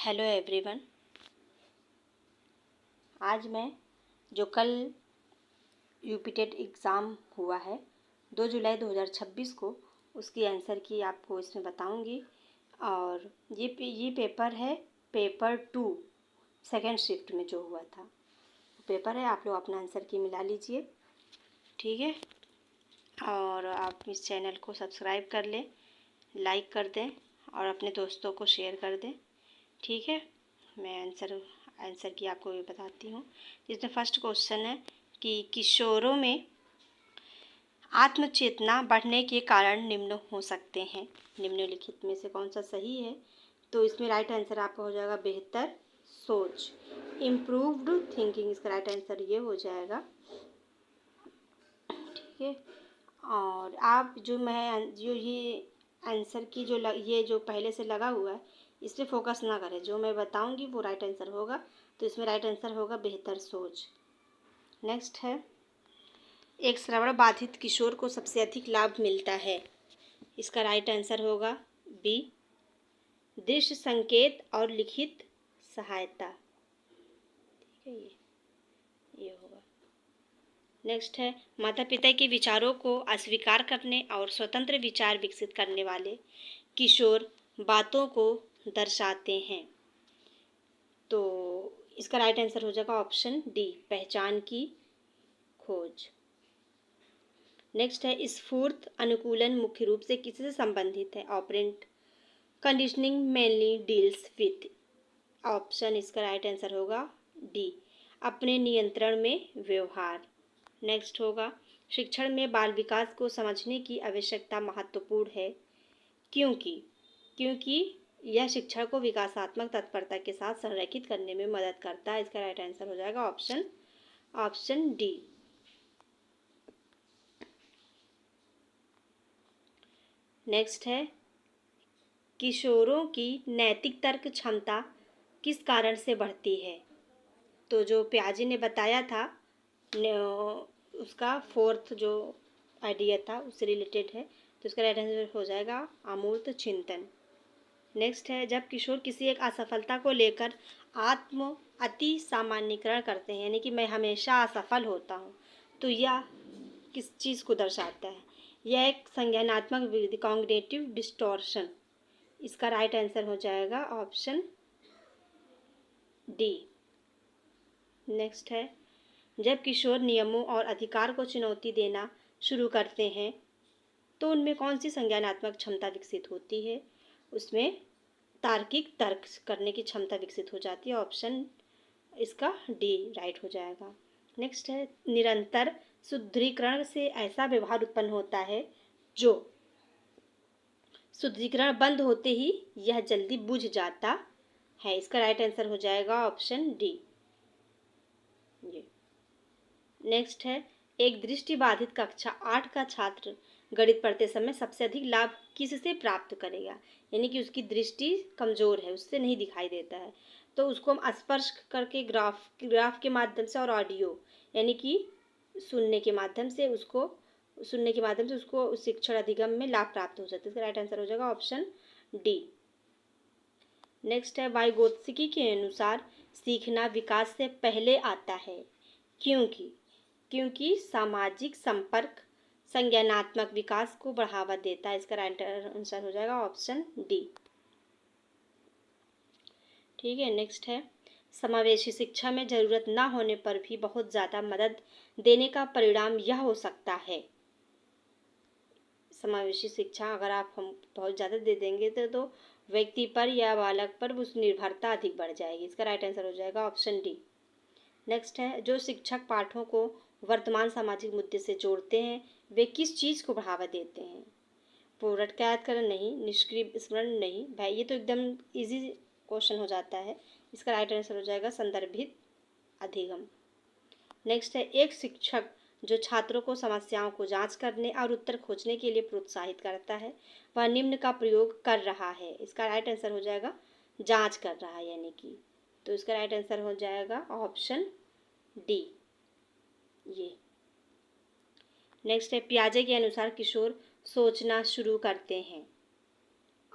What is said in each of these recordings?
Hello everyone. आज मैं जो कल यूपी टेट एग्ज़ाम हुआ है 2 जुलाई 2026 को, उसकी आंसर की आपको इसमें बताऊंगी। और ये पेपर है, पेपर 2 सेकेंड शिफ्ट में जो हुआ था पेपर है। आप लोग अपना आंसर की मिला लीजिए, ठीक है। और आप इस चैनल को सब्सक्राइब कर लें, लाइक कर दें और अपने दोस्तों को शेयर कर दें, ठीक है। मैं आंसर की आपको ये बताती हूँ। इसमें फर्स्ट क्वेश्चन है कि किशोरों में आत्मचेतना बढ़ने के कारण निम्न हो सकते हैं। निम्नलिखित में से कौन सा सही है? तो इसमें राइट आंसर आपका हो जाएगा बेहतर सोच, इम्प्रूव्ड थिंकिंग। इसका राइट आंसर ये हो जाएगा, ठीक है। और आप जो ये आंसर की ये जो पहले से लगा हुआ है, इस पर फोकस ना करें। जो मैं बताऊंगी वो राइट आंसर होगा, तो इसमें राइट आंसर होगा बेहतर सोच। नेक्स्ट है, एक श्रवण बाधित किशोर को सबसे अधिक लाभ मिलता है। इसका राइट आंसर होगा बी, दृश्य संकेत और लिखित सहायता, ठीक है। ये होगा। नेक्स्ट है, माता पिता के विचारों को अस्वीकार करने और स्वतंत्र विचार विकसित करने वाले किशोर बातों को दर्शाते हैं। तो इसका राइट आंसर हो जाएगा ऑप्शन डी, पहचान की खोज। नेक्स्ट है, स्फूर्त अनुकूलन मुख्य रूप से किससे संबंधित है? Operant conditioning mainly deals with. Option इसका राइट आंसर होगा डी, अपने नियंत्रण में व्यवहार। नेक्स्ट होगा, शिक्षण में बाल विकास को समझने की आवश्यकता महत्वपूर्ण है क्योंकि यह शिक्षा को विकासात्मक तत्परता के साथ संरेखित करने में मदद करता है। इसका राइट आंसर हो जाएगा ऑप्शन डी। नेक्स्ट है, किशोरों की नैतिक तर्क क्षमता किस कारण से बढ़ती है? तो जो प्याजी ने बताया था उसका फोर्थ जो आइडिया था उससे रिलेटेड है, तो इसका राइट आंसर हो जाएगा अमूर्त चिंतन। नेक्स्ट है, जब किशोर किसी एक असफलता को लेकर अति सामान्यीकरण करते हैं, यानी कि मैं हमेशा असफल होता हूँ, तो यह किस चीज़ को दर्शाता है? यह एक संज्ञानात्मक वृद्धि, कॉग्निटिव डिस्टॉर्शन। इसका राइट आंसर हो जाएगा ऑप्शन डी। नेक्स्ट है, जब किशोर नियमों और अधिकार को चुनौती देना शुरू करते हैं तो उनमें कौन सी संज्ञानात्मक क्षमता विकसित होती है? उसमें तार्किक तर्क करने की क्षमता विकसित हो जाती है। ऑप्शन इसका डी राइट हो जाएगा। नेक्स्ट है, निरंतर सुदृढ़ीकरण से ऐसा व्यवहार उत्पन्न होता है जो सुदृढ़ीकरण बंद होते ही यह जल्दी बुझ जाता है। इसका राइट आंसर हो जाएगा ऑप्शन डी। ये नेक्स्ट है, एक दृष्टिबाधित कक्षा 8 का छात्र गणित पढ़ते समय सबसे अधिक लाभ किससे प्राप्त करेगा? यानी कि उसकी दृष्टि कमजोर है, उससे नहीं दिखाई देता है, तो उसको हम स्पर्श करके ग्राफ के माध्यम से और ऑडियो यानी कि सुनने के माध्यम से उसको शिक्षण अधिगम में लाभ प्राप्त हो जाता है। इसका राइट आंसर हो जाएगा ऑप्शन डी। नेक्स्ट है, वाइगोत्स्की के अनुसार सीखना विकास से पहले आता है क्योंकि सामाजिक संपर्क संज्ञानात्मक विकास को बढ़ावा देता है। इसका राइट आंसर हो जाएगा ऑप्शन डी, ठीक है। नेक्स्ट है, समावेशी शिक्षा में जरूरत ना होने पर भी बहुत ज़्यादा मदद देने का परिणाम यह हो सकता है। समावेशी शिक्षा अगर आप हम बहुत ज़्यादा दे देंगे तो व्यक्ति पर या बालक पर उस निर्भरता अधिक बढ़ जाएगी। इसका राइट आंसर हो जाएगा ऑप्शन डी। नेक्स्ट है, जो शिक्षक पाठों को वर्तमान सामाजिक मुद्दे से जोड़ते हैं वे किस चीज़ को बढ़ावा देते हैं? पूरक यादकरण नहीं, निष्क्रिय स्मरण नहीं, भाई ये तो एकदम इजी क्वेश्चन हो जाता है। इसका राइट आंसर हो जाएगा संदर्भित अधिगम। नेक्स्ट है, एक शिक्षक जो छात्रों को समस्याओं को जांच करने और उत्तर खोजने के लिए प्रोत्साहित करता है वह निम्न का प्रयोग कर रहा है। इसका राइट आंसर हो जाएगा जांच कर रहा है, यानी कि, तो इसका राइट आंसर हो जाएगा ऑप्शन डी। ये नेक्स्ट है, पियाजे के अनुसार किशोर सोचना शुरू करते हैं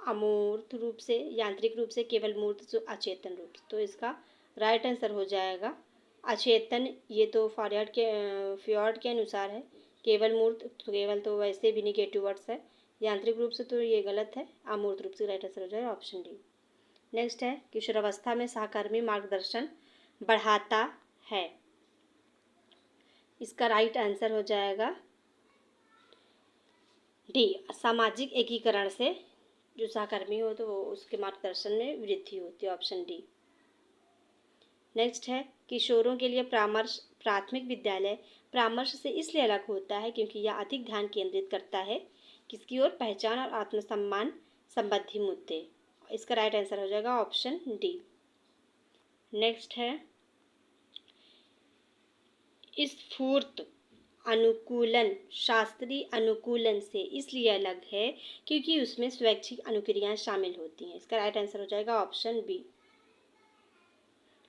अमूर्त रूप से, यांत्रिक रूप से, केवल मूर्त जो अचेतन रूप से। तो इसका राइट आंसर हो जाएगा अचेतन। ये तो फ्यॉर्ड के अनुसार है। केवल मूर्त, तो केवल तो वैसे भी निगेटिव वर्ड्स है। यांत्रिक रूप से तो ये गलत है। अमूर्त रूप से राइट आंसर हो जाएगा ऑप्शन डी। नेक्स्ट है किशोरावस्था में सहकर्मी मार्गदर्शन बढ़ाता है। इसका राइट आंसर हो जाएगा डी, सामाजिक एकीकरण से जो सहकर्मी हो तो वो उसके मार्गदर्शन में वृद्धि होती है, ऑप्शन डी। नेक्स्ट है किशोरों के लिए परामर्श प्राथमिक विद्यालय परामर्श से इसलिए अलग होता है क्योंकि यह अधिक ध्यान केंद्रित करता है किसकी ओर, पहचान और आत्मसम्मान संबंधी मुद्दे। इसका राइट आंसर हो जाएगा ऑप्शन डी। नेक्स्ट है स्फूर्त अनुकूलन शास्त्रीय अनुकूलन से इसलिए अलग है क्योंकि उसमें स्वैच्छिक अनुक्रियाएं शामिल होती हैं। इसका राइट आंसर हो जाएगा option B,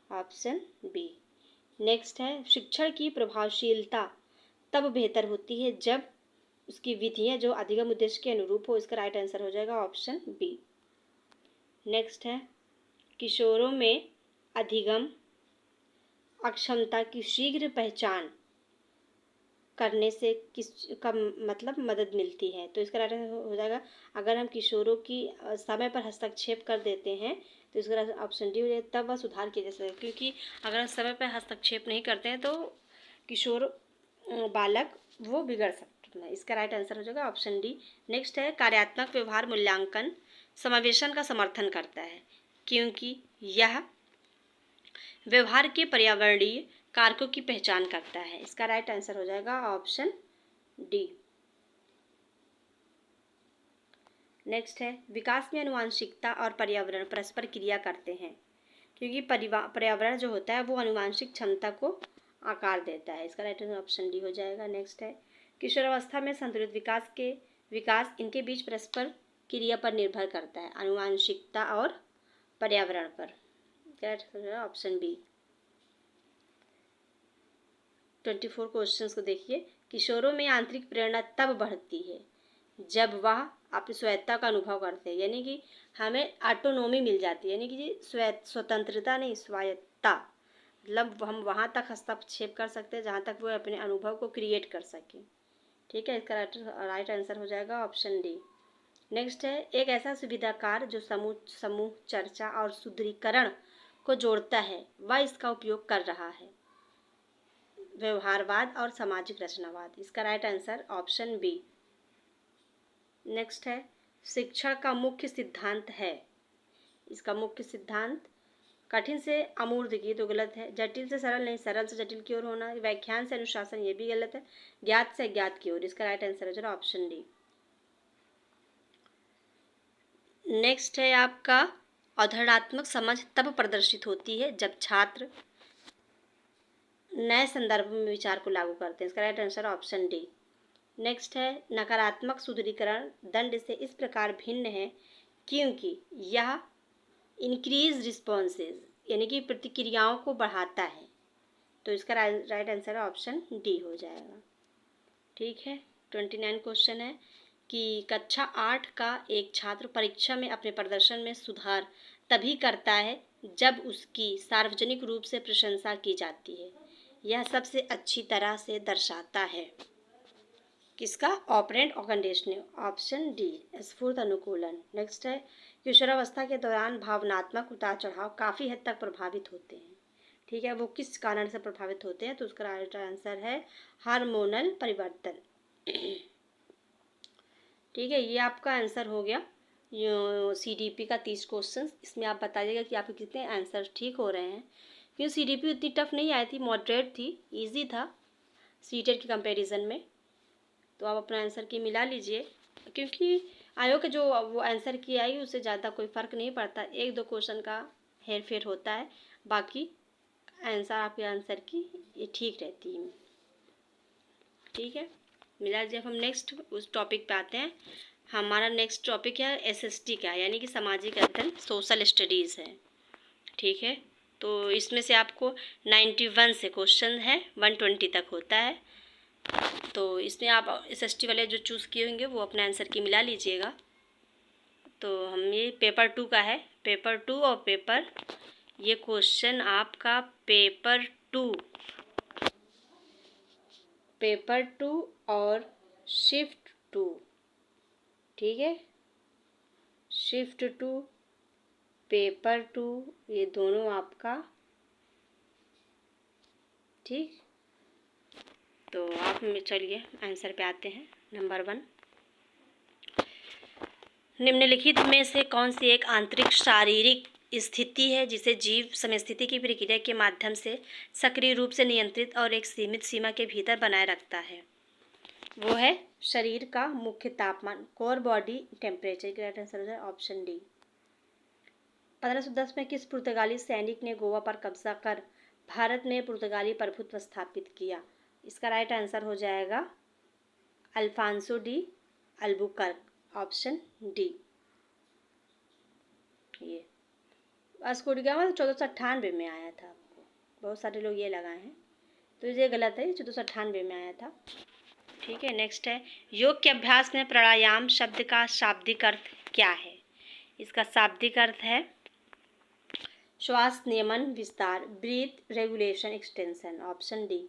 option B. Next है शिक्षण की प्रभावशीलता तब बेहतर होती है जब उसकी विधियां जो अधिगम उद्देश्य के अनुरूप हो। इसका राइट आंसर हो जाएगा ऑप्शन बी। नेक्स्ट है किशोरों में अधिगम अक्षमता की शीघ्र पहचान करने से किस का मतलब मदद मिलती है। तो इसका राइट आंसर हो जाएगा अगर हम किशोरों की समय पर हस्तक्षेप कर देते हैं तो इसका ऑप्शन डी हो जाएगा, तब वह सुधार किया जा सकता है। क्योंकि अगर हम समय पर हस्तक्षेप नहीं करते हैं तो किशोर बालक वो बिगड़ सकते हैं। इसका राइट आंसर हो जाएगा ऑप्शन डी। नेक्स्ट है कार्यात्मक व्यवहार मूल्यांकन समावेशन का समर्थन करता है क्योंकि यह व्यवहार के पर्यावरणीय कारकों की पहचान करता है। इसका राइट आंसर हो जाएगा ऑप्शन डी। नेक्स्ट है विकास में आनुवांशिकता और पर्यावरण परस्पर क्रिया करते हैं क्योंकि पर्यावरण जो होता है वो आनुवांशिक क्षमता को आकार देता है। इसका राइट आंसर ऑप्शन डी हो जाएगा। नेक्स्ट है किशोरावस्था में संतुलित विकास इनके बीच परस्पर क्रिया पर निर्भर करता है, आनुवांशिकता और पर्यावरण पर। Option B. 24 क्वेश्चंस को देखिए। किशोरों में आंतरिक प्रेरणा तब बढ़ती है जब वह अपनी स्वायत्ता का अनुभव करते हैं, यानी कि हमें ऑटोनोमी मिल जाती है, यानी कि स्वतंत्रता नहीं, स्वायत्ता। मतलब हम वहाँ तक हस्तक्षेप कर सकते हैं जहाँ तक वो अपने अनुभव को क्रिएट कर सकें। ठीक है, इसका राइट आंसर हो जाएगा ऑप्शन डी। नेक्स्ट है एक ऐसा सुविधाकार जो समूह चर्चा और सुदृढ़ीकरण को जोड़ता है वह इसका उपयोग कर रहा है, व्यवहारवाद और सामाजिक रचनावाद। इसका right answer option B. Next है शिक्षण का मुख्य सिद्धांत है। इसका मुख्य सिद्धांत कठिन से अमूर्त की तो गलत है, जटिल से सरल नहीं, सरल से जटिल की ओर होना, व्याख्यान से अनुशासन ये भी गलत है, ज्ञात से अज्ञात की ओर। इसका राइट आंसर हो जाएगा ऑप्शन डी। नेक्स्ट है आपका अवधारणात्मक समझ तब प्रदर्शित होती है जब छात्र नए संदर्भ में विचार को लागू करते हैं। इसका right answer option D. Next है नकारात्मक सुदृढ़ीकरण दंड से इस प्रकार भिन्न है क्योंकि यह इंक्रीज रिस्पॉन्सेज यानी कि प्रतिक्रियाओं को बढ़ाता है। तो इसका राइट आंसर ऑप्शन डी हो जाएगा। ठीक है, 29 क्वेश्चन है कि कक्षा 8 का एक छात्र परीक्षा में अपने प्रदर्शन में सुधार तभी करता है जब उसकी सार्वजनिक रूप से प्रशंसा की जाती है। यह सबसे अच्छी तरह से दर्शाता है किसका, ऑपरेंट और कंडीशनिंग, ऑप्शन डी स्फूर्त अनुकूलन। नेक्स्ट है किशोरावस्था के दौरान भावनात्मक उतार चढ़ाव काफ़ी हद तक प्रभावित होते हैं। ठीक है, वो किस कारण से प्रभावित होते हैं, तो उसका राइट आंसर है हार्मोनल परिवर्तन। ठीक है, ये आपका आंसर हो गया CDP का 30 क्वेश्चन। इसमें आप बताइएगा कि आपके कितने आंसर ठीक हो रहे हैं, क्योंकि CDP उतनी टफ नहीं आई थी, मॉडरेट थी, इजी था सीटेट के कंपैरिजन में। तो आप अपना आंसर की मिला लीजिए, क्योंकि आयोग के जो वो आंसर की आई उससे ज़्यादा कोई फ़र्क नहीं पड़ता, 1-2 क्वेश्चन का हेर फेर होता है, बाकी आंसर आपके आंसर की ये ठीक रहती है। ठीक है, मिला लीजिए। अब हम नेक्स्ट उस टॉपिक पे आते हैं। हमारा नेक्स्ट टॉपिक है SST का, यानी कि सामाजिक अध्ययन सोशल स्टडीज़ है। ठीक है, तो इसमें से आपको 91 से क्वेश्चन है, 120 तक होता है। तो इसमें आप SST वाले जो चूज़ किए होंगे वो अपने आंसर की मिला लीजिएगा। तो हम ये पेपर 2 का है, पेपर 2 और ये क्वेश्चन आपका पेपर 2 और शिफ्ट 2, ठीक है, शिफ्ट 2, पेपर 2, ये दोनों आपका, ठीक। तो आप चलिए आंसर पे आते हैं। नंबर 1, निम्नलिखित में से कौन सी एक आंतरिक शारीरिक स्थिति है जिसे जीव समस्थिति की प्रक्रिया के माध्यम से सक्रिय रूप से नियंत्रित और एक सीमित सीमा के भीतर बनाए रखता है? वो है शरीर का मुख्य तापमान, core body temperature. Correct answer है ऑप्शन डी। 1510 में किस पुर्तगाली सैनिक ने गोवा पर कब्जा कर भारत में पुर्तगाली प्रभुत्व स्थापित किया? इसका राइट आंसर हो जाएगा Alfonso de Albuquerque, option D. ये वास्को डी गामा 1498 में आया था। आपको बहुत सारे लोग ये लगाए हैं, तो ये गलत है, 1498 में आया था, ठीक है। नेक्स्ट है, योग के अभ्यास में प्राणायाम शब्द का शाब्दिक अर्थ क्या है? इसका शाब्दिक अर्थ है श्वास नियमन विस्तार, breath regulation extension, option D.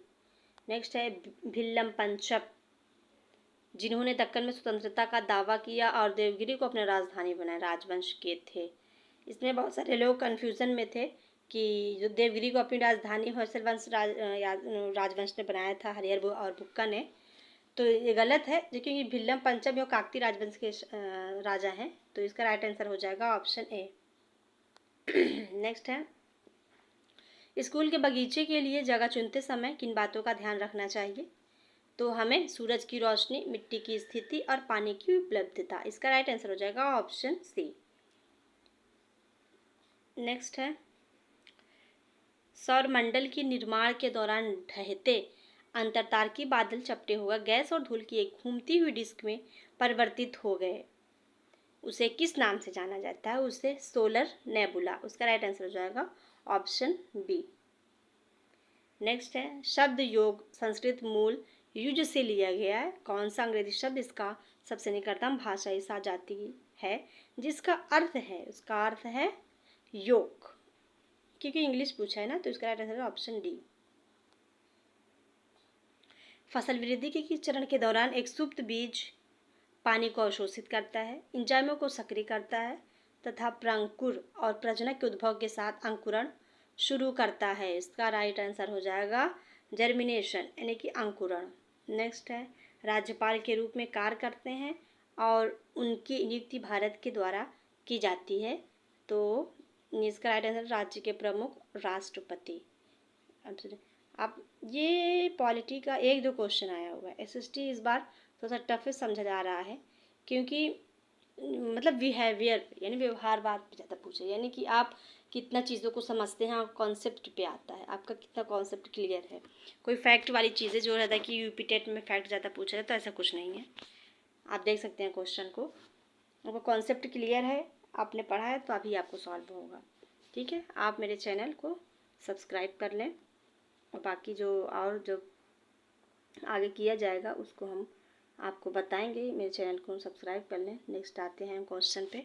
Next है, भिल्लम पंचप जिन्होंने दक्कन में स्वतंत्रता का दावा किया और देवगिरी को अपनी राजधानी बनाया, राजवंश के थे। इसमें बहुत सारे लोग कन्फ्यूज़न में थे कि जो देवगिरी को अपनी राजधानी होयसल वंश राजवंश ने बनाया था, हरिहर और बुक्का ने, तो ये गलत है, क्योंकि भिल्लम पंचम जो काकती राजवंश के राजा हैं। तो इसका राइट आंसर हो जाएगा ऑप्शन ए। नेक्स्ट है, स्कूल के बगीचे के लिए जगह चुनते समय किन बातों का ध्यान रखना चाहिए? तो हमें सूरज की रोशनी, मिट्टी की स्थिति और पानी की उपलब्धता। इसका राइट आंसर हो जाएगा ऑप्शन सी। नेक्स्ट है, सौरमंडल के निर्माण के दौरान ढहते अंतरतारकीय बादल चपटे होकर गैस और धूल की एक घूमती हुई डिस्क में परिवर्तित हो गए, उसे किस नाम से जाना जाता है? उसे सोलर नेबुला। उसका राइट आंसर हो जाएगा ऑप्शन बी। नेक्स्ट है, शब्द योग संस्कृत मूल युज से लिया गया है, कौन सा अंग्रेजी शब्द इसका सबसे निकटतम भाषाई सा जाती है जिसका अर्थ है? उसका अर्थ है योग, क्योंकि इंग्लिश पूछा है ना, तो इसका राइट आंसर है ऑप्शन डी। फसल वृद्धि के किस चरण के दौरान एक सुप्त बीज पानी को अवशोषित करता है, एंजाइमों को सक्रिय करता है तथा प्रांकुर और प्रजनक के उद्भव के साथ अंकुरण शुरू करता है? इसका राइट आंसर हो जाएगा जर्मिनेशन, यानी कि अंकुरण। नेक्स्ट है, राज्यपाल के रूप में कार्य करते हैं और उनकी नियुक्ति भारत के द्वारा की जाती है, तो इसका राइट आंसर राज्य के प्रमुख राष्ट्रपति। अब ये पॉलिटी का 1-2 क्वेश्चन आया हुआ है, एसएसटी इस बार थोड़ा सा टफ समझा जा रहा है, क्योंकि मतलब बिहेवियर यानी व्यवहारवाद पे ज़्यादा पूछे, यानी कि आप कितना चीज़ों को समझते हैं, आप कॉन्सेप्ट पे आता है, आपका कितना कॉन्सेप्ट क्लियर है। कोई फैक्ट वाली चीज़ें जो रहता है कि यूपी टेट में फैक्ट ज़्यादा पूछा है, तो ऐसा कुछ नहीं है। आप देख सकते हैं क्वेश्चन को, आपका कॉन्सेप्ट क्लियर है, आपने पढ़ा है, तो अभी आपको सॉल्व होगा, ठीक है। आप मेरे चैनल को सब्सक्राइब कर लें, और बाकी जो आगे किया जाएगा उसको हम आपको बताएंगे। मेरे चैनल को सब्सक्राइब कर लें। नेक्स्ट आते हैं हम क्वेश्चन पे,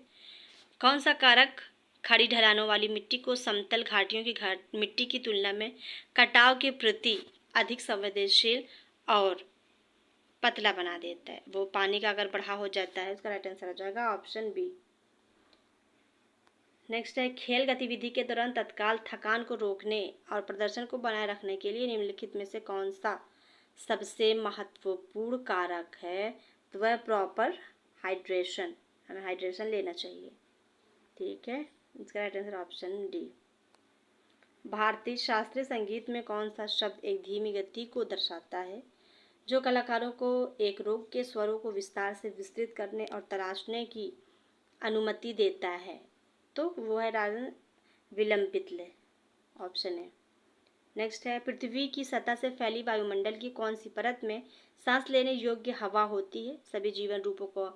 कौन सा कारक खड़ी ढलानों वाली मिट्टी को समतल घाटियों की मिट्टी की तुलना में कटाव के प्रति अधिक संवेदनशील और पतला बना देता है? वो पानी का अगर बढ़ाव हो जाता है, उसका राइट आंसर हो जाएगा ऑप्शन बी। नेक्स्ट है, खेल गतिविधि के दौरान तत्काल थकान को रोकने और प्रदर्शन को बनाए रखने के लिए निम्नलिखित में से कौन सा सबसे महत्वपूर्ण कारक है? तो वह प्रॉपर हाइड्रेशन, हमें हाइड्रेशन लेना चाहिए, ठीक है। इसका राइट आंसर ऑप्शन डी। भारतीय शास्त्रीय संगीत में कौन सा शब्द एक धीमी गति को दर्शाता है जो कलाकारों को एक रोग के स्वरों को विस्तार से विस्तृत करने और तराशने की अनुमति देता है? तो वो है राजन विलंबितले, ऑप्शन है। नेक्स्ट है, पृथ्वी की सतह से फैली वायुमंडल की कौन सी परत में सांस लेने योग्य हवा होती है, सभी जीवन रूपों को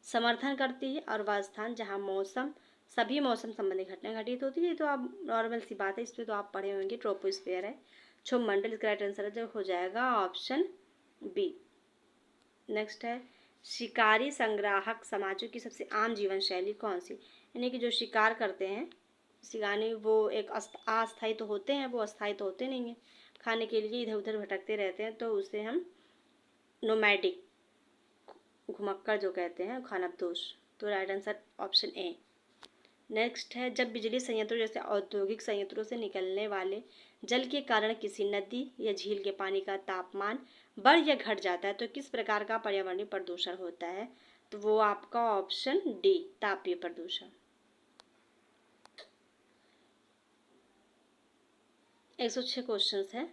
समर्थन करती है और वह स्थान जहां सभी मौसम संबंधी घटनाएं घटित होती है? तो आप नॉर्मल सी बात है, इसमें तो आप पढ़े होंगे, ट्रोपोस्फीयर है, क्षोभ मंडल। इसका राइट आंसर जो हो जाएगा ऑप्शन बी। नेक्स्ट है, शिकारी संग्राहक समाजों की सबसे आम जीवन शैली कौन सी? यानी कि जो शिकार करते हैं शिकारी, वो एक अस्थायी तो होते हैं, वो अस्थायी तो होते नहीं हैं, खाने के लिए इधर उधर भटकते रहते हैं, तो उसे हम नोमैडिक, घुमक्कड़ जो कहते हैं, खानाबदोश। तो right answer option A. Next है, जब बिजली संयंत्रों जैसे औद्योगिक संयंत्रों से निकलने वाले जल के कारण किसी नदी या झील के पानी का तापमान बढ़ या घट जाता है तो किस प्रकार का पर्यावरणीय प्रदूषण होता है? तो वो आपका ऑप्शन डी, तापीय प्रदूषण। 106 क्वेश्चंस है।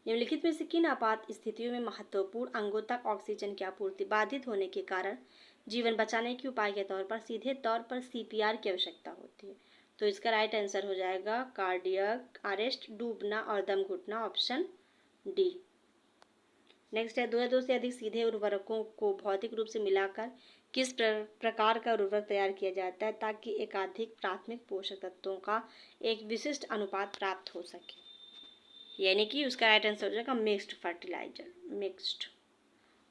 निम्नलिखित में से किन आपात स्थितियों में महत्वपूर्ण अंगों तक ऑक्सीजन की आपूर्ति बाधित होने के कारण जीवन बचाने के उपाय के तौर पर सीधे तौर पर सीपीआर की आवश्यकता होती है? तो इसका राइट आंसर हो जाएगा कार्डियक अरेस्ट, डूबना और दम घुटना, ऑप्शन डी। नेक्स्ट है, दो या दो से अधिक सीधे उर्वरकों को भौतिक रूप से मिलाकर किस प्रकार का उर्वरक तैयार किया जाता है ताकि एकाधिक प्राथमिक पोषक तत्वों का एक विशिष्ट अनुपात प्राप्त हो सके? यानी कि उसका राइट आंसर हो जाएगा mixed fertiliser, mixed,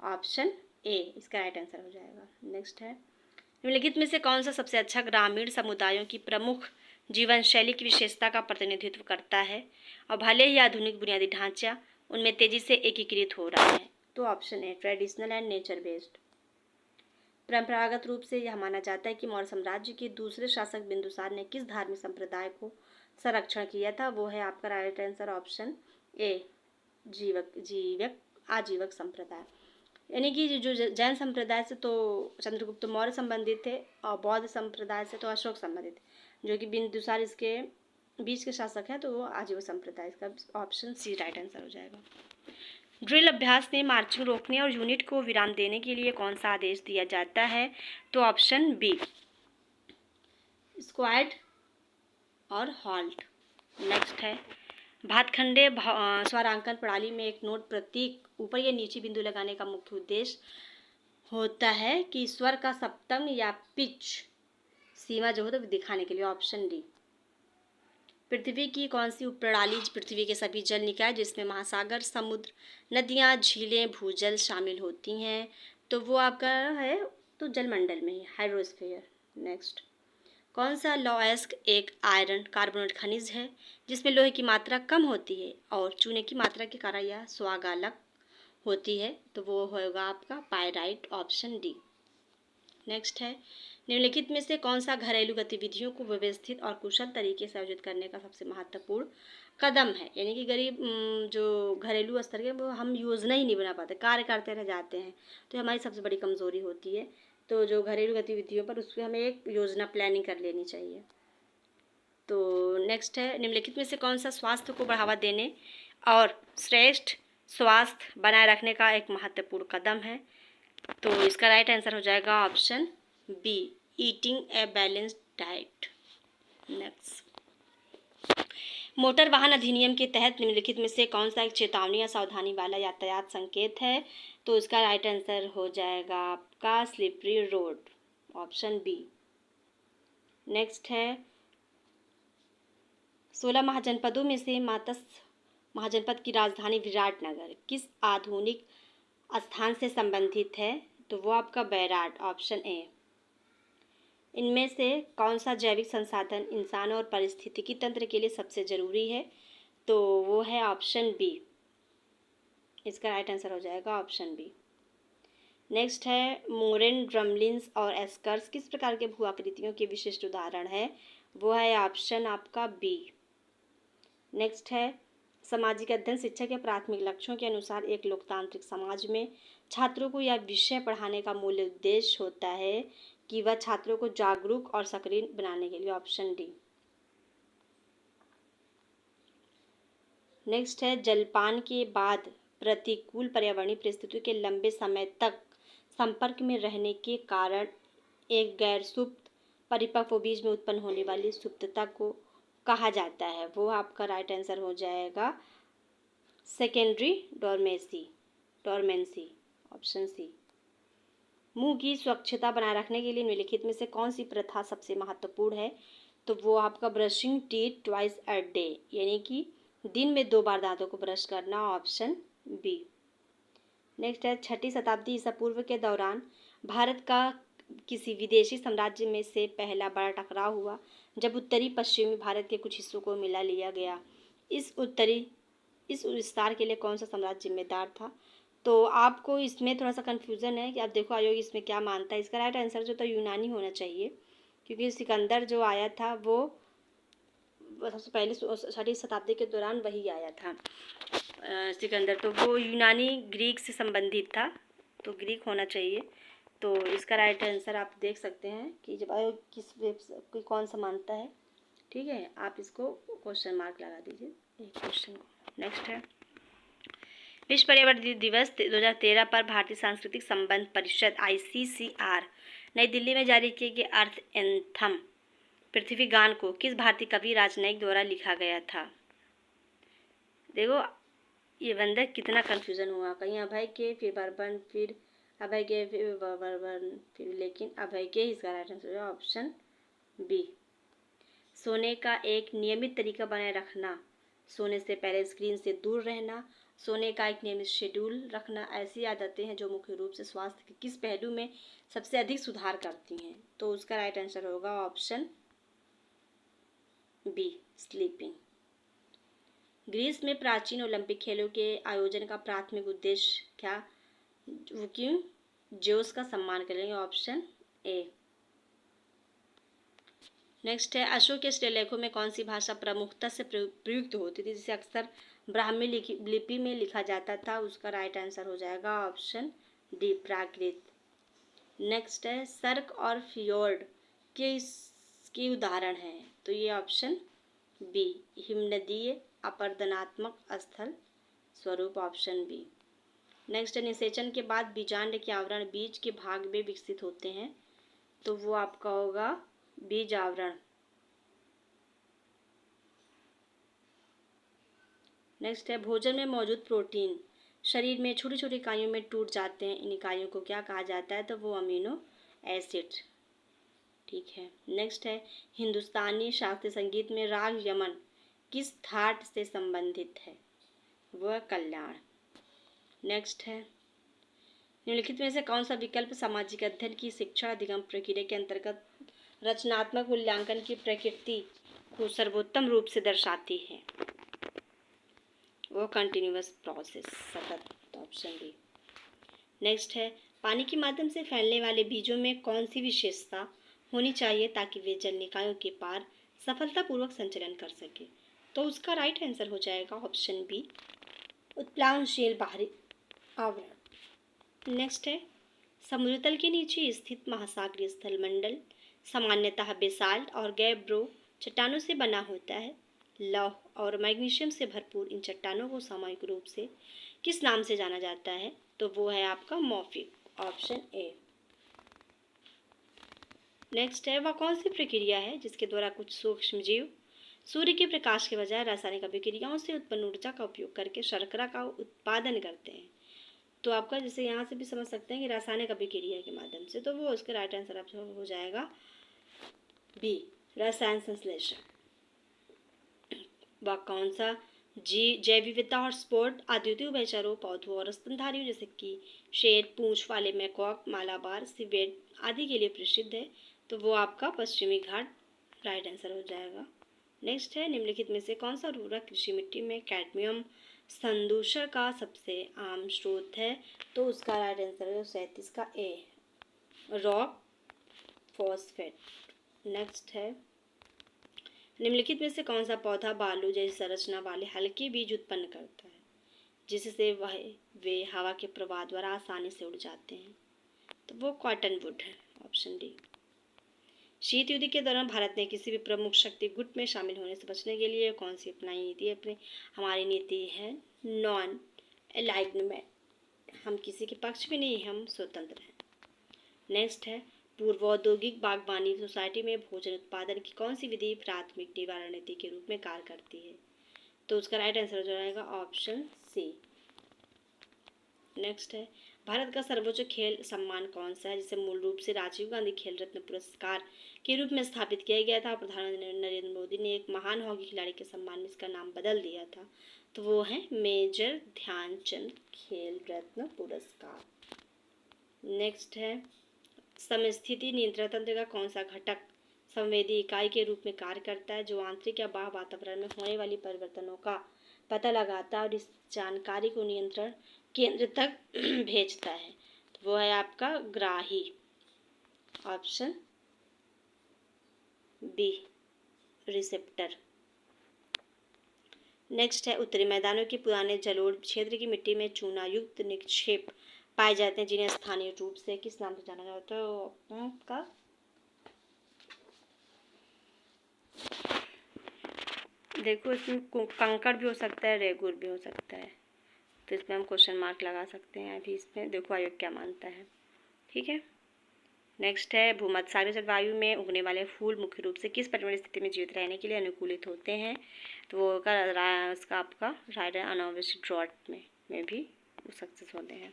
option A इसका राइट आंसर हो जाएगा। नेक्स्ट है, निम्नलिखित में से कौन सा सबसे अच्छा ग्रामीण समुदायों की प्रमुख जीवन शैली की विशेषता का प्रतिनिधित्व करता है और भले ही आधुनिक बुनियादी ढांचा उनमें तेजी से एकीकृत हो रहा है? तो option A traditional and nature based. परंपरागत रूप से यह माना जाता है कि मौर्य साम्राज्य के दूसरे शासक बिंदुसार ने किस धार्मिक संप्रदाय को संरक्षण किया था? वो है आपका राइट आंसर ऑप्शन ए, आजीवक संप्रदाय। यानी कि जो जैन संप्रदाय से तो चंद्रगुप्त मौर्य संबंधित थे और बौद्ध संप्रदाय से तो अशोक संबंधित, जो कि बिंदुसार इसके बीच के शासक हैं, तो वो आजीवक संप्रदाय, इसका ऑप्शन सी राइट आंसर हो जाएगा। ड्रिल अभ्यास में मार्चिंग रोकने और यूनिट को विराम देने के लिए कौन सा आदेश दिया जाता है? तो ऑप्शन बी, स्क्वाड और हॉल्ट। नेक्स्ट है, भातखंडे स्वरांकन प्रणाली में एक नोट प्रतीक ऊपर या नीचे बिंदु लगाने का मुख्य उद्देश्य होता है कि स्वर का सप्तम या पिच सीमा जो हो तो दिखाने के लिए, ऑप्शन डी। पृथ्वी की कौन सी उपप्रणाली पृथ्वी के सभी जल निकाय जिसमें महासागर, समुद्र, नदियाँ, झीलें, भूजल शामिल होती हैं? तो वो आपका है तो जलमंडल में ही, हाइड्रोस्फीयर। नेक्स्ट, कौन सा लॉएस्क एक आयरन कार्बोनेट खनिज है जिसमें लोहे की मात्रा कम होती है और चूने की मात्रा के कारण यह स्वागालक होती है? तो वो होगा आपका पायराइट, ऑप्शन डी। नेक्स्ट है, निम्नलिखित में से कौन सा घरेलू गतिविधियों को व्यवस्थित और कुशल तरीके से आयोजित करने का सबसे महत्वपूर्ण कदम है? यानी कि गरीब जो घरेलू स्तर के वो हम योजना ही नहीं बना पाते, कार्य करते रह जाते हैं, तो हमारी सबसे बड़ी कमजोरी होती है। तो जो घरेलू गतिविधियों पर उसकी हमें एक योजना प्लानिंग कर लेनी चाहिए। तो नेक्स्ट है, निम्नलिखित में से कौन सा स्वास्थ्य को बढ़ावा देने और श्रेष्ठ स्वास्थ्य बनाए रखने का एक महत्वपूर्ण कदम है? तो इसका राइट आंसर हो जाएगा option B, eating a balanced diet. Next, motor वाहन अधिनियम के तहत निम्नलिखित में से कौन सा एक चेतावनी या सावधानी वाला यातायात संकेत है? तो इसका राइट आंसर हो जाएगा आपका slippery road, option B. Next है, 16 महाजनपदों में से मातस्थ महाजनपद की राजधानी विराटनगर किस आधुनिक स्थान से संबंधित है? तो वो आपका बैराट, ऑप्शन ए। इनमें से कौन सा जैविक संसाधन इंसान और पारिस्थितिकी तंत्र के लिए सबसे ज़रूरी है? तो वो है ऑप्शन बी, इसका राइट आंसर हो जाएगा ऑप्शन बी। नेक्स्ट है, मोरेन, ड्रमलिन्स और एस्कर्स किस प्रकार के भू आकृतियों के विशिष्ट उदाहरण है? वो है ऑप्शन आपका बी। नेक्स्ट है, सामाजिक अध्ययन शिक्षा के प्राथमिक लक्ष्यों के अनुसार एक लोकतांत्रिक समाज में छात्रों को यह विषय पढ़ाने का मूल उद्देश्य होता है कि वह छात्रों को जागरूक और सक्रिय बनाने के लिए, ऑप्शन डी। नेक्स्ट है, जलपान के बाद प्रतिकूल पर्यावरणीय परिस्थितियों के लंबे समय तक संपर्क में रहने के कारण एक गैर सुप्त परिपक्व बीज में उत्पन्न होने वाली सुप्तता को कहा जाता है? वो आपका राइट आंसर हो जाएगा सेकेंडरी डोरमेंसी, ऑप्शन सी। मुंह की स्वच्छता बनाए रखने के लिए निम्नलिखित में से कौन सी प्रथा सबसे महत्वपूर्ण है? तो वो आपका brushing teeth twice a day, यानी कि दिन में 2 बार दांतों को ब्रश करना, ऑप्शन बी। नेक्स्ट है, 6ठी शताब्दी ईसा पूर्व के दौरान भारत का किसी विदेशी साम्राज्य में से पहला बड़ा टकराव हुआ जब उत्तरी पश्चिमी भारत के कुछ हिस्सों को मिला लिया गया। इस विस्तार के लिए कौन सा साम्राज्य जिम्मेदार था? तो आपको इसमें थोड़ा सा कन्फ्यूज़न है कि आप देखो आयोग इसमें क्या मानता है। इसका राइट आंसर जो था यूनानी होना चाहिए, क्योंकि सिकंदर जो आया था वो सबसे पहले 6वीं शताब्दी के दौरान वही आया था सिकंदर, तो वो यूनानी ग्रीक से संबंधित था, तो ग्रीक होना चाहिए। तो इसका राइट आंसर आप देख सकते हैं कि जब आयोग कोई कौन सा मानता है। ठीक है, आप इसको क्वेश्चन मार्क लगा दीजिए एक क्वेश्चन को। नेक्स्ट है विश्व पर्यावरण दिवस 2013 पर भारतीय सांस्कृतिक संबंध परिषद ICCR नई दिल्ली में जारी किए गए अर्थ एंथम पृथ्वी गान को किस भारतीय कवि राजनयिक द्वारा लिखा गया था? देखो ये बंदा कितना कंफ्यूजन हुआ, कहीं अभय के फिर बर्बन फिर अभय के फिर बर्बन फिर लेकिन अभय के। इसका राइट आंसर है ऑप्शन बी। सोने का एक नियमित तरीका बनाए रखना, सोने से पहले स्क्रीन से दूर रहना, सोने का एक नियमित शेड्यूल रखना ऐसी आदतें हैं जो मुख्य रूप से स्वास्थ्य के किस पहलू में सबसे अधिक सुधार करती हैं? तो उसका राइट आंसर होगा ऑप्शन बी, स्लीपिंग। ग्रीस में प्राचीन ओलंपिक खेलों के आयोजन का प्राथमिक उद्देश्य क्या? वो क्यों? जोस का सम्मान करेंगे, ऑप्शन ए। नेक्स्ट है अशोक के शिलालेखों में कौन सी भाषा प्रमुखता से प्रयुक्त होती थी, जिसे अक्सर ब्राह्मी लिपि में लिखा जाता था? उसका राइट आंसर हो जाएगा ऑप्शन डी, प्राकृत। नेक्स्ट है सर्क और फियोर्ड के उदाहरण हैं, तो ये ऑप्शन बी, हिमनदीय अपरदनात्मक स्थल स्वरूप, ऑप्शन बी। नेक्स्ट है निषेचन के बाद बीजांड के आवरण बीज के भाग में विकसित होते हैं, तो वो आपका होगा बीज आवरण। नेक्स्ट है भोजन में मौजूद प्रोटीन शरीर में छोटी छोटी इकाइयों में टूट जाते हैं, इन इकाइयों को क्या कहा जाता है? तो वो अमीनो एसिड। ठीक है, नेक्स्ट है हिंदुस्तानी शास्त्रीय संगीत में राग यमन किस थाट से संबंधित है? वह कल्याण। नेक्स्ट है निम्नलिखित में से कौन सा विकल्प सामाजिक अध्ययन की शिक्षा अधिगम प्रक्रिया के अंतर्गत रचनात्मक मूल्यांकन की प्रकृति को सर्वोत्तम रूप से दर्शाती है? वो कंटिन्यूअस प्रोसेस, सतत, ऑप्शन बी। नेक्स्ट है पानी के माध्यम से फैलने वाले बीजों में कौन सी विशेषता होनी चाहिए ताकि वे जल निकायों के पार सफलतापूर्वक संचलन कर सके? तो उसका राइट आंसर हो जाएगा ऑप्शन बी, उत्प्लावनशील बाहरी आवरण। नेक्स्ट है समुद्र तल के नीचे स्थित महासागरीय स्थल मंडल सामान्यतः बेसाल्ट और गैब्रो चट्टानों से बना होता है। लौह और मैग्नीशियम से भरपूर इन चट्टानों को सामूहिक रूप से किस नाम से जाना जाता है? तो वो है आपका मॉर्फिक, ऑप्शन ए। नेक्स्ट है वह कौन सी प्रक्रिया है जिसके द्वारा कुछ सूक्ष्म जीव सूर्य के प्रकाश के बजाय रासायनिक अभिक्रियाओं से उत्पन्न ऊर्जा का उपयोग करके शर्करा का उत्पादन करते हैं? तो आपका जैसे यहाँ से भी समझ सकते हैं कि रासायनिक अभिक्रिया के माध्यम से, तो वो उसका राइट आंसर आपका हो जाएगा बी, रसायन संश्लेषण। वह कौन सा जैव विविधता और स्पोर्ट अद्वितीय उभयचरों पौधों और स्तनधारियों जैसे कि शेर, पूंछ वाले मैकॉक, मालाबार, सिवेट आदि के लिए प्रसिद्ध है? तो वो आपका पश्चिमी घाट राइट आंसर हो जाएगा। नेक्स्ट है निम्नलिखित में से कौन सा उर्वरक कृषि मिट्टी में कैडमियम संदूषण का सबसे आम स्रोत है? तो उसका राइट आंसर है 37 का ए, रॉक फॉस्फेट। नेक्स्ट है निम्नलिखित में से कौन सा पौधा बालू जैसी संरचना वाले हल्के बीज उत्पन्न करता है जिससे वे हवा के प्रवाह द्वारा आसानी से उड़ जाते हैं? तो वो कॉटन वुड है, ऑप्शन डी। शीत युद्ध के दौरान भारत ने किसी भी प्रमुख शक्ति गुट में शामिल होने से बचने के लिए कौन सी अपनाई नीति है? हमारी नीति है नॉन अलाइनमेंट, हम किसी के पक्ष में नहीं, हम स्वतंत्र हैं। नेक्स्ट है पूर्व औद्योगिक बागवानी सोसाइटी में भोजन उत्पादन की कौन सी विधि प्राथमिक निवारण नीति के रूप में कार्य करती है? तो उसका राइट आंसर हो जाएगा ऑप्शन सी। नेक्स्ट है भारत का सर्वोच्च खेल सम्मान कौन सा है जिसे मूल रूप से राजीव गांधी खेल रत्न पुरस्कार के रूप में स्थापित किया गया था? प्रधानमंत्री नरेंद्र मोदी ने एक महान हॉकी खिलाड़ी के सम्मान में इसका नाम बदल दिया था, तो वो है मेजर ध्यानचंद खेल रत्न पुरस्कार। नेक्स्ट है समस्थिति नियंत्रण तंत्र का कौन सा घटक संवेदी इकाई के रूप में कार्य करता है, जो आंतरिक या बाह्य वातावरण में होने वाली परिवर्तनों का पता लगाता है और इस जानकारी को नियंत्रण केंद्र तक भेजता है? तो वो है आपका ग्राही, ऑप्शन बी, रिसेप्टर। नेक्स्ट है, उत्तरी मैदानों के पुराने जलोढ़ क्षेत्र की मिट्टी में चूना युक्त निक्षेप पाए जाते हैं, जिन्हें स्थानीय रूप से किस नाम से जाना जाता है? आपका देखो, इसमें कंकड़ भी हो सकता है, रेगुर भी हो सकता है, तो इसमें हम क्वेश्चन मार्क लगा सकते हैं। अभी इसमें देखो आयोग क्या मानता है। ठीक है। नेक्स्ट है, भूमध्यसागरीय जलवायु में उगने वाले फूल मुख्य रूप से किस पर्यावरणीय स्थिति में जीवित रहने के लिए अनुकूलित होते हैं? तो वो इसका आपका राइट है, अनावश्यक ड्रॉट में भी वो सक्सेस होते हैं।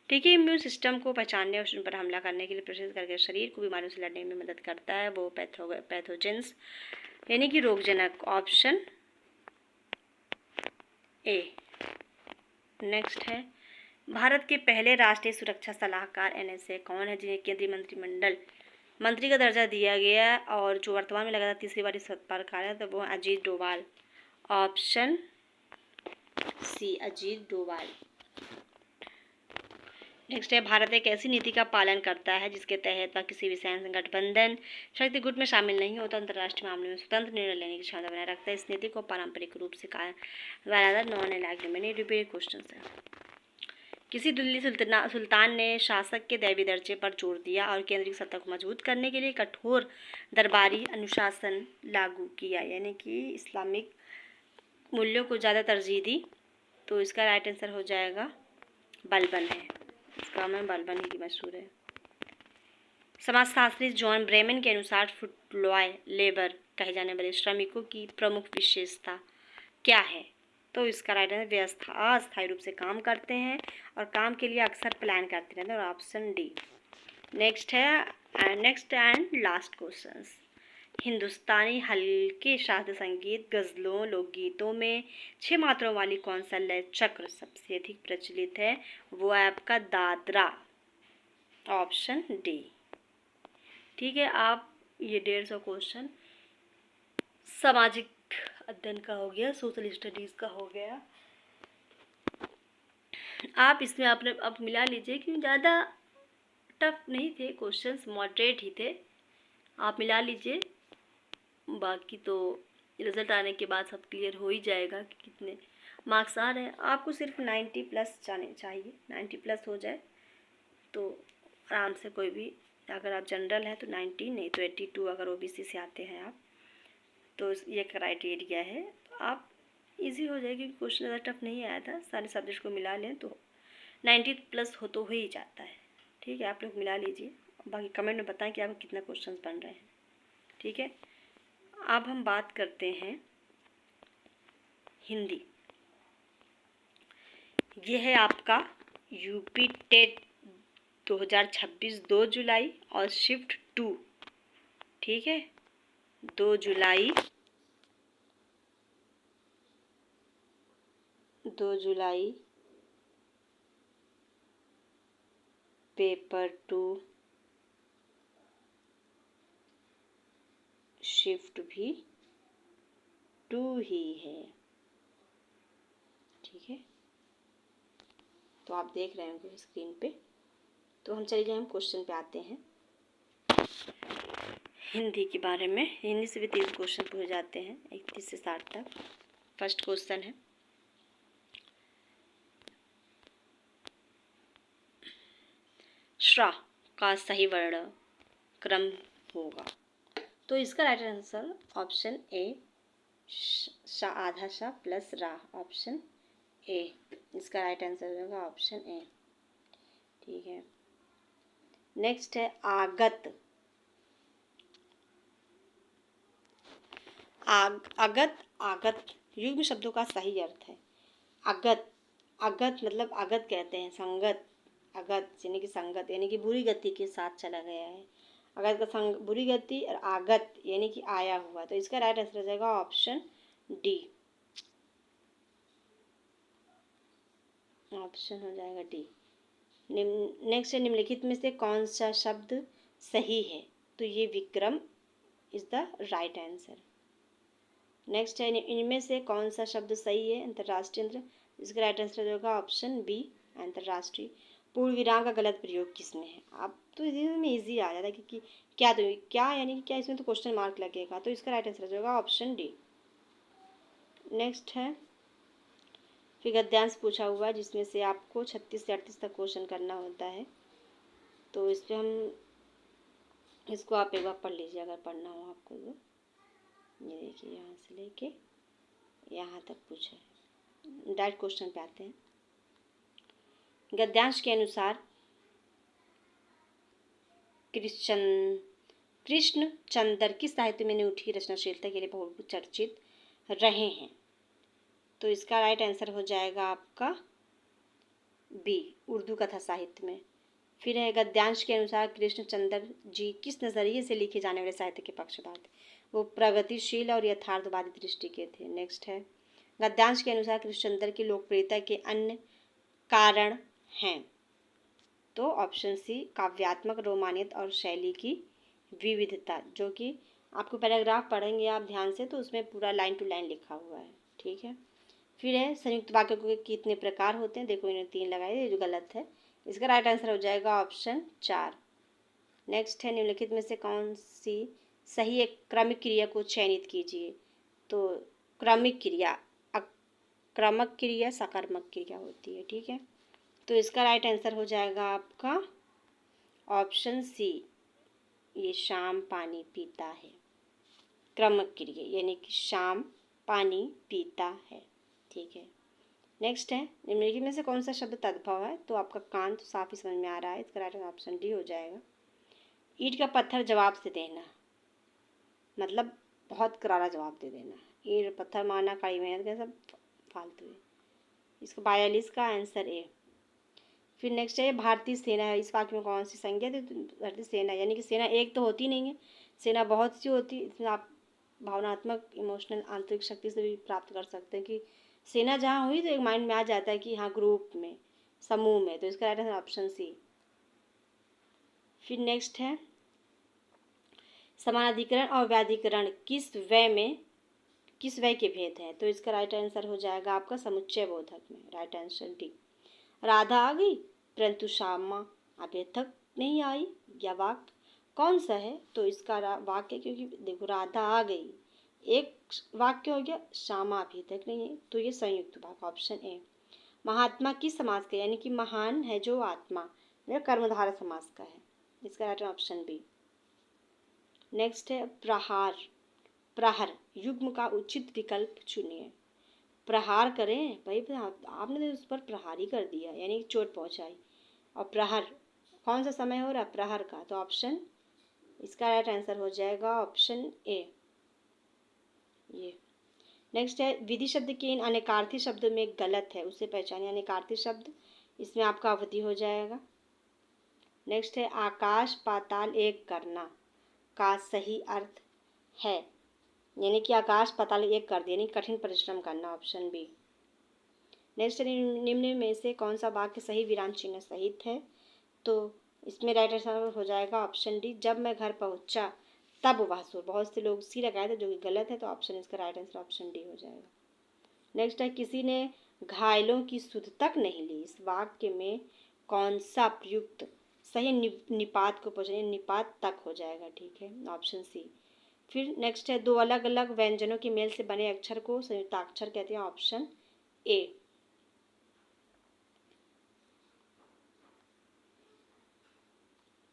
ठीक है। इम्यून सिस्टम को पहचानने और उन पर हमला करने के लिए प्रेरित करके शरीर को बीमारियों से लड़ने में मदद करता है, वो पैथोजेंस यानी कि रोगजनक, ऑप्शन ए। नेक्स्ट है, भारत के पहले राष्ट्रीय सुरक्षा सलाहकार NSA कौन है, जिन्हें केंद्रीय मंत्रिमंडल मंत्री का दर्जा दिया गया और जो वर्तमान में लगातार तीसरी बार इस पद पर कार्यरत है, वो Ajit Doval, option C, Ajit Doval. Next है, भारत एक ऐसी नीति का पालन करता है जिसके तहत वह किसी भी सैन्य गठबंधन शक्ति गुट में शामिल नहीं होता, अंतर्राष्ट्रीय मामले में स्वतंत्र निर्णय लेने की क्षमता बनाए रखता है। इस नीति को पारंपरिक रूप से नॉन एग्रीमेंट रिपीटेड क्वेश्चन है। किसी दिल्ली सुल्तान ने शासक के दैवीय दर्जे पर जोर दिया और केंद्रीय सत्ता को मजबूत करने के लिए कठोर दरबारी अनुशासन लागू किया, यानी कि इस्लामिक मूल्यों को ज़्यादा तरजीह दी। तो इसका राइट आंसर हो जाएगा बलबन है, इसका नाम बलबन ही मशहूर है। समाजशास्त्री जॉन ब्रेमन के अनुसार फुटलॉय लेबर कहे जाने वाले श्रमिकों की प्रमुख विशेषता क्या है? तो इसका राइट आंसर व्यवस्था अस्थायी रूप से काम करते हैं और काम के लिए अक्सर प्लान करते रहते हैं, और option D. Next and last questions, Hindustani हल्के शास्त्रीय संगीत गज़लों लोकगीतों में 6 मात्रों वाली कौन सा लय चक्र सबसे अधिक प्रचलित है? वो है आपका दादरा, ऑप्शन डी। ठीक है। आप ये 150 क्वेश्चन सामाजिक अध्ययन का हो गया, सोशल स्टडीज़ का हो गया। आप इसमें आपने अब मिला लीजिए कि ज़्यादा टफ नहीं थे क्वेश्चंस, मॉडरेट ही थे, आप मिला लीजिए। बाकी तो रिज़ल्ट आने के बाद सब क्लियर हो ही जाएगा कि कितने मार्क्स आ रहे हैं। आपको सिर्फ 90 प्लस जाने चाहिए, 90 प्लस हो जाए तो आराम से कोई भी, अगर आप जनरल हैं तो 90, नहीं तो 82, अगर OBC से आते हैं आप तो ये क्राइटेरिया है। तो आप इजी हो जाएगी, क्वेश्चन ज़्यादा टफ नहीं आया था, सारे सब्जेक्ट को मिला लें तो 90 प्लस हो तो ही जाता है। ठीक है, आप लोग मिला लीजिए, बाकी कमेंट में बताएं कि आपको कितना क्वेश्चन बन रहे हैं। ठीक है। अब हम बात करते हैं हिंदी। ये है आपका यूपी टेट 2026 2 जुलाई और शिफ्ट 2। ठीक है, 2 जुलाई पेपर 2, शिफ्ट भी 2 ही है। ठीक है, तो आप देख रहे होंगे स्क्रीन पे। तो हम चलिए हम क्वेश्चन पे आते हैं हिंदी के बारे में। हिंदी से भी 30 क्वेश्चन पूछे जाते हैं, 31 से 60 तक। फर्स्ट क्वेश्चन है, श्रा का सही वर्ण क्रम होगा? तो इसका राइट आंसर ऑप्शन ए, शा आधा शा प्लस रा, ऑप्शन ए इसका राइट आंसर होगा, ऑप्शन ए। ठीक है। नेक्स्ट है आगत। आगत युग्म शब्दों का सही अर्थ है। अगत मतलब अगत कहते हैं, संगत, अगत यानी कि संगत यानी कि बुरी गति के साथ चला गया है। अगत का संग बुरी गति, और आगत यानी कि आया हुआ। तो इसका राइट आंसर हो जाएगा ऑप्शन डी, ऑप्शन हो जाएगा डी। नेक्स्ट है, निम्नलिखित में से कौन सा शब्द सही है, तो ये Vikram is the right answer. Next है, इनमें से कौन सा शब्द सही है? अंतर्राष्ट्रीय यंत्र, इसका राइट आंसर होगा ऑप्शन बी अंतर्राष्ट्रीय। पूर्ण विराम का गलत प्रयोग किसमें है? आप तो इसमें ईजी आ जाता है क्योंकि क्या तो क्या यानी कि क्या, इसमें तो क्वेश्चन मार्क लगेगा, तो इसका राइट आंसर होगा ऑप्शन डी। नेक्स्ट है, फिर गद्यांश पूछा हुआ है जिसमें से आपको 36 से 38 तक क्वेश्चन करना होता है, तो इस पर हम इसको आप एक बार पढ़ लीजिए अगर पढ़ना हो आपको तो। ये देखिए यहाँ से लेके यहाँ तक पूछा है। डायरेक्ट क्वेश्चन पे आते हैं। गद्यांश के अनुसार कृष्णचंद्र किस साहित्य में अनूठी रचनाशीलता के लिए बहुत चर्चित रहे हैं? तो इसका राइट आंसर हो जाएगा आपका बी उर्दू कथा साहित्य में। फिर है, गद्यांश के अनुसार कृष्णचंद्र जी किस नज़रिए से लिखे जाने वाले साहित्य के पक्षधर थे? वो प्रगतिशील और यथार्थवादी दृष्टि के थे। नेक्स्ट है, गद्यांश के अनुसार कृष्णचंद्र की लोकप्रियता के अन्य कारण हैं? तो ऑप्शन सी काव्यात्मक रोमानियत और शैली की विविधता, जो कि आपको पैराग्राफ पढ़ेंगे आप ध्यान से तो उसमें पूरा लाइन टू लाइन लिखा हुआ है। ठीक है। फिर है, संयुक्त वाक्यों के कितने प्रकार होते हैं? देखो इन्हें 3 लगाए, जो गलत है। इसका राइट आंसर हो जाएगा ऑप्शन 4। नेक्स्ट है, निम्नलिखित में से कौन सी सही एक क्रमिक क्रिया को चयनित कीजिए? तो क्रमिक क्रिया अक्रमक क्रिया सकारात्मक क्रिया होती है। ठीक है, तो इसका राइट आंसर हो जाएगा आपका ऑप्शन सी, ये शाम पानी पीता है, क्रमिक क्रिया यानी कि शाम पानी पीता है। ठीक है। नेक्स्ट है, निम्नलिखित में से कौन सा शब्द तद्भव है? तो आपका कान तो साफ ही समझ में आ रहा है, इसका राइट ऑप्शन डी हो जाएगा। ईंट का पत्थर जवाब से देना, मतलब बहुत करारा जवाब दे देना। ईंट पत्थर मारना, कड़ी मेहनत का, सब फालतू है। इसका 42 का आंसर ए। फिर नेक्स्ट है, भारतीय सेना है, इस वाक्य में कौन सी संज्ञा? तो भारतीय सेना यानी कि सेना एक तो होती नहीं है, सेना बहुत सी होती है। इसमें आप भावनात्मक इमोशनल आंतरिक शक्ति से भी प्राप्त कर सकते हैं कि सेना जहाँ हुई तो एक माइंड में आ जाता है कि हाँ ग्रुप में, समूह में, तो इसका राइट आंसर ऑप्शन सी। फिर नेक्स्ट है, समानाधिकरण और व्याधिकरण किस व्यय के भेद हैं? तो इसका राइट आंसर हो जाएगा आपका समुच्चय बोधक में, राइट आंसर डी। राधा आ गई परंतु श्यामा अभी तक नहीं आई, यह वाक्य कौन सा है? तो इसका वाक्य, क्योंकि देखो राधा आ गई एक वाक्य हो गया, श्यामा अभी तक नहीं है, तो ये संयुक्त वाक्य ऑप्शन ए। महात्मा किस समास का, यानी कि महान है जो आत्मा, यह कर्मधारय समास का है, इसका राइट ऑप्शन बी। नेक्स्ट है, प्रहर युग्म का उचित विकल्प चुनिए। प्रहार करें भाई, आपने तो उस पर प्रहार ही कर दिया यानी चोट पहुंचाई, और प्रहर कौन सा समय हो रहा है? प्रहर का, तो ऑप्शन इसका राइट आंसर हो जाएगा ऑप्शन ए ये। नेक्स्ट है, विधि शब्द के इन अनेकार्थी शब्दों में गलत है, उसे पहचानिए। अनेकार्थी शब्द, इसमें आपका अवधि हो जाएगा। नेक्स्ट है, आकाश पाताल एक करना का सही अर्थ है, यानी कि आकाश पाताल एक कर दिया, यानी कठिन परिश्रम करना, ऑप्शन बी। नेक्स्ट, निम्न में से कौन सा वाक्य सही विराम चिन्ह सहित है? तो इसमें राइट आंसर हो जाएगा ऑप्शन डी, जब मैं घर पहुंचा तब वह सो। बहुत से लोग सी लगाए थे जो कि गलत है, तो ऑप्शन इसका राइट आंसर ऑप्शन डी हो जाएगा। नेक्स्ट है, किसी ने घायलों की सुध तक नहीं ली, इस वाक्य में कौन सा प्रयुक्त सही निपात को पहुँचने, निपात तक हो जाएगा। ठीक है, ऑप्शन सी। फिर नेक्स्ट है, दो अलग अलग व्यंजनों के मेल से बने अक्षर को संयुक्ताक्षर कहते हैं, ऑप्शन ए।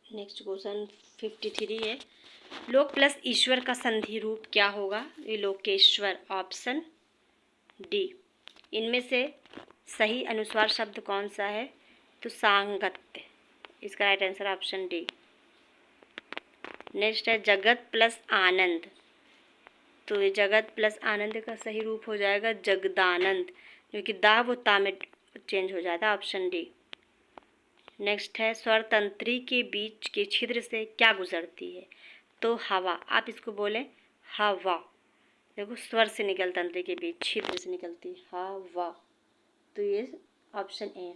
नेक्स्ट क्वेश्चन 53 है, लोक प्लस ईश्वर का संधि रूप क्या होगा? ये लोकेश्वर, ऑप्शन डी। इनमें से सही अनुस्वार शब्द कौन सा है? तो सांगत्य, इसका right answer option D. Next है, जगत प्लस आनंद, तो ये जगत प्लस आनंद का सही रूप हो जाएगा जगदानंद, जो कि दा वो ता में चेंज हो जाता है, ऑप्शन डी। नेक्स्ट है, स्वर तंत्री के बीच के छिद्र से क्या गुजरती है? तो हवा, आप इसको बोलें हवा। देखो स्वर से निकल तंत्री के बीच छिद्र से निकलती हवा, तो ये ऑप्शन ए।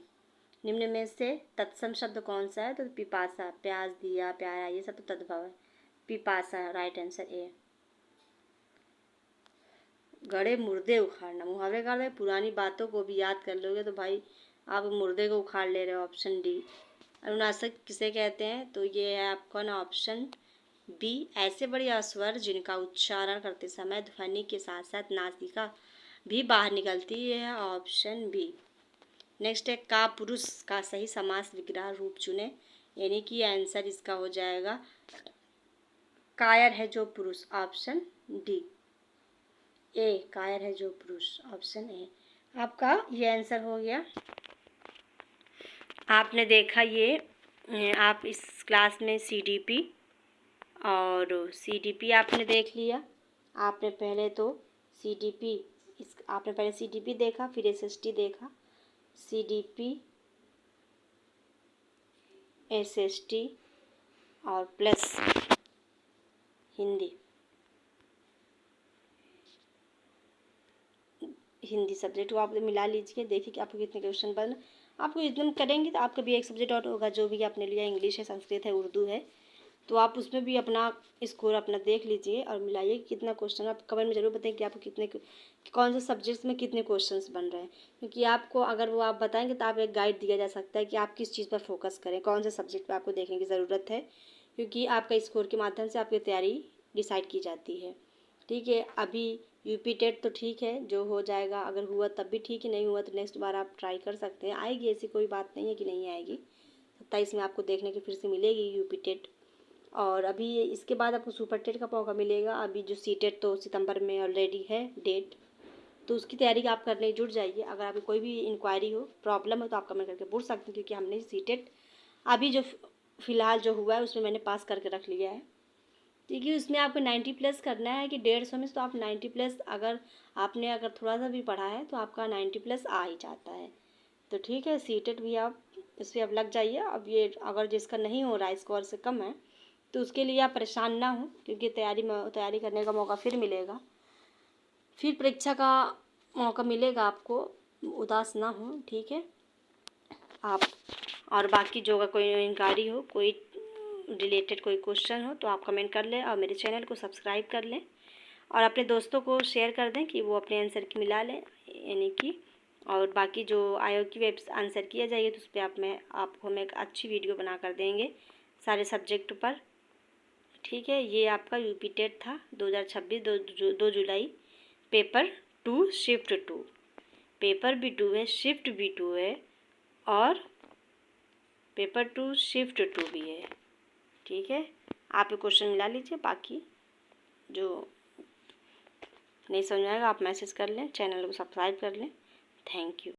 निम्न में से तत्सम शब्द कौन सा है? तो पिपासा, प्यास, दिया, प्यारा, ये सब तो तद्भव है। पिपासा राइट आंसर ए। गड़े मुर्दे उखाड़ना, मुहावरे का अर्थ है पुरानी बातों को भी याद कर लोगे तो भाई आप मुर्दे को उखाड़ ले रहे हो। Option D. अनुनासिक किसे कहते हैं? तो ये है आपका ना ऑप्शन बी। ऐसे बड़े स्वर जिनका उच्चारण करते समय ध्वनि के साथ साथ नासिका भी बाहर निकलती है। Option B. नेक्स्ट है का पुरुष का सही समास विग्रह रूप चुने, यानी कि आंसर इसका हो जाएगा कायर है जो पुरुष। Option D. ए कायर है जो पुरुष। ऑप्शन ए आपका ये आंसर हो गया। आपने देखा ये आप इस क्लास में सीडीपी और सीडीपी आपने देख लिया। आपने पहले सीडीपी देखा, फिर एसएसटी देखा। सीडीपी, एसएसटी और प्लस हिंदी सब्जेक्ट को आप मिला लीजिए। देखिए कि आपको कितने क्वेश्चन बन। आपको एकदम करेंगे तो आपका भी एक सब्जेक्ट और होगा, जो भी आपने लिया, इंग्लिश है, संस्कृत है, उर्दू है, तो आप उसमें भी अपना स्कोर अपना देख लीजिए और मिलाइए कितना क्वेश्चन। आप कमेंट में ज़रूर बताएं कि आपको कितने कौन से सब्जेक्ट्स में कितने क्वेश्चंस बन रहे हैं, क्योंकि आपको अगर वो आप बताएंगे तो आप एक गाइड दिया जा सकता है कि आप किस चीज़ पर फोकस करें, कौन से सब्जेक्ट पर आपको देखने की ज़रूरत है, क्योंकि आपका स्कोर के माध्यम से आपकी तैयारी डिसाइड की जाती है। ठीक है, अभी यूपी टेट तो ठीक है, जो हो जाएगा, अगर हुआ तब भी ठीक है, नहीं हुआ तो नेक्स्ट बार आप ट्राई कर सकते हैं। आएगी, ऐसी कोई बात नहीं है कि नहीं आएगी। 27 में आपको देखने की फिर से मिलेगी यूपी टेट। और अभी इसके बाद आपको सुपर टेट का मौका मिलेगा। अभी जो सी टेट तो सितंबर में ऑलरेडी है डेट, तो उसकी तैयारी आप करने जुट जाइए। अगर आपकी कोई भी इंक्वायरी हो, प्रॉब्लम हो, तो आप कमेंट करके पूछ सकते हैं, क्योंकि हमने सी टेट अभी जो फ़िलहाल जो हुआ है उसमें मैंने पास करके रख लिया है। ठीक है, उसमें आपको 90 प्लस करना है कि 150 में, तो आप 90 प्लस अगर थोड़ा सा भी पढ़ा है तो आपका 90 प्लस आ ही जाता है। तो ठीक है, सीटेट भी आप इस पर अब लग जाइए। अब ये अगर जिसका नहीं हो रहा है, स्कोर से कम है, तो उसके लिए आप परेशान ना हो, क्योंकि तैयारी करने का मौका फिर मिलेगा, फिर परीक्षा का मौका मिलेगा आपको, उदास ना हो। ठीक है आप, और बाकी जो अगर कोई इंक्वायरी हो, कोई रिलेटेड कोई क्वेश्चन हो, तो आप कमेंट कर लें और मेरे चैनल को सब्सक्राइब कर लें और अपने दोस्तों को शेयर कर दें कि वो अपने आंसर की मिला लें, यानी कि। और बाकी जो आयोग की वेब आंसर किया जाएगा तो उस पर आपको हम एक अच्छी वीडियो बना कर देंगे सारे सब्जेक्ट पर। ठीक है, ये आपका यूपी टेट था 2026 2 जुलाई। पेपर 2 शिफ्ट 2, पेपर भी 2 है, शिफ्ट भी 2 है, और पेपर 2 शिफ्ट 2 भी है। ठीक है, आप ये क्वेश्चन मिला लीजिए। बाकी जो नहीं समझ आएगा आप मैसेज कर लें, चैनल को सब्सक्राइब कर लें। Thank you.